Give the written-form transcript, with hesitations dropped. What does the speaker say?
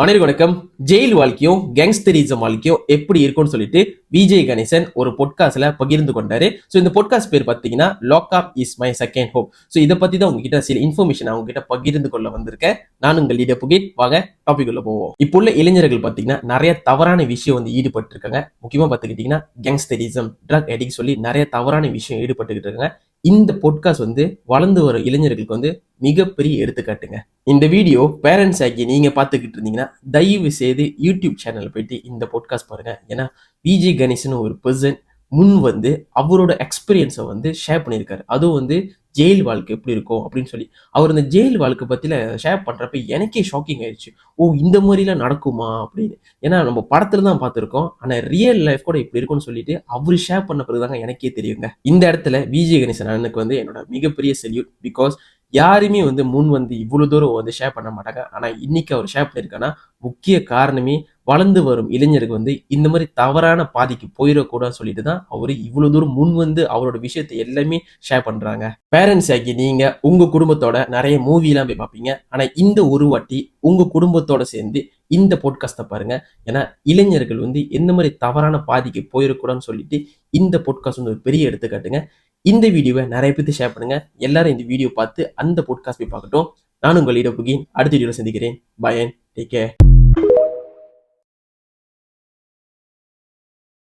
அனைவருக்கும் வணக்கம். ஜெயில் வாழ்க்கையும் கேங்ஸ்டரிசம் வாழ்க்கையும் எப்படி இருக்கும்னு சொல்லிட்டு விஜய் கணேசன் ஒரு பொட்காஸ்ட்ல பகிர்ந்து கொண்டாரு. ஸோ இந்த பொட்காஸ்ட் பேர் பார்த்தீங்கன்னா lock up is my second home. So இதை பத்தி தான் உங்ககிட்ட சில இன்ஃபர்மேஷன் அவங்க கிட்ட பகிர்ந்து கொள்ள வந்திருக்கேன். நான் உங்கள் லீடர் புகித். வாங்க டாபிக் உள்ள போவோம். இப்போ உள்ள இளைஞர்கள் பார்த்தீங்கன்னா நிறைய தவறான விஷயம் வந்து ஈடுபட்டு இருக்காங்க. முக்கியமா பார்த்துக்கிட்டீங்கன்னா கேங்ஸ்டரிசம், ட்ரக் அடிக்ட் சொல்லி நிறைய தவறான விஷயம் ஈடுபட்டுக்கிட்டு இருக்காங்க. இந்த பொட்காஸ்ட் வந்து வளர்ந்து வர இளைஞர்களுக்கு வந்து மிகப்பெரிய எடுத்துக்காட்டுங்க. இந்த வீடியோ பேரண்ட்ஸ் ஆகி நீங்க பார்த்துக்கிட்டு இருந்தீங்கன்னா தயவு செய்து யூடியூப் சேனல் போயிட்டு இந்த பாட்காஸ்ட் பாருங்க. ஏன்னா விஜய் கணேசன் ஒரு பர்சன் முன் வந்து அவரோட எக்ஸ்பீரியன்ஸை வந்து ஷேர் பண்ணியிருக்காரு. அதுவும் வந்து ஜெயில் வாழ்க்கை எப்படி இருக்கும் அப்படின்னு சொல்லி அவர் இந்த ஜெயில் வாழ்க்கை பத்தியில ஷேர் பண்றப்ப எனக்கே ஷாக்கிங் ஆயிடுச்சு. ஓ, இந்த மாதிரிலாம் நடக்குமா அப்படின்னு. ஏன்னா நம்ம படத்துல தான் பார்த்துருக்கோம், ஆனா ரியல் லைஃப் கூட இப்படி இருக்கும்னு சொல்லிட்டு அவரு ஷேர் பண்ண பிறகுதாங்க எனக்கே தெரியுங்க. இந்த இடத்துல விஜய் கணேசன் அண்ணனுக்கு வந்து என்னோட மிகப்பெரிய செல்யூட். பிகாஸ் யாருமே வந்து முன் வந்து இவ்வளவு தூரம் வந்து ஷேர் பண்ண மாட்டாங்க. ஆனா இன்னைக்கு அவர் ஷேர் பண்ணியிருக்காங்கன்னா முக்கிய காரணமே வளர்ந்து வரும் இளைஞருக்கு வந்து இந்த மாதிரி தவறான பாதைக்கு போயிடக்கூடாதுன்னு சொல்லிட்டு தான் அவரு இவ்வளவு தூரம் முன் வந்து அவரோட விஷயத்தை எல்லாமே ஷேர் பண்றாங்க. பேரண்ட்ஸ் ஆகி நீங்க உங்க குடும்பத்தோட நிறைய மூவி எல்லாம் போய் பார்ப்பீங்க. ஆனா இந்த ஒரு வாட்டி உங்க குடும்பத்தோட சேர்ந்து இந்த பாட்காஸ்ட்டை பாருங்க. ஏன்னா இளைஞர்கள் வந்து எந்த மாதிரி தவறான பாதைக்கு போயிடக்கூடாதுன்னு சொல்லிட்டு இந்த பாட்காஸ்ட் வந்து ஒரு பெரிய எடுத்துக்காட்டுங்க. இந்த வீடியோவை நிறைய பேருக்கு ஷேர் பண்ணுங்க. எல்லாரும் இந்த வீடியோ பார்த்து அந்த பாட்காஸ்ட் போய் பார்க்கட்டும். நான் உங்கள் லீடர் புகின். அடுத்த வீடியோவில் சந்திக்கிறேன். Bye and take care.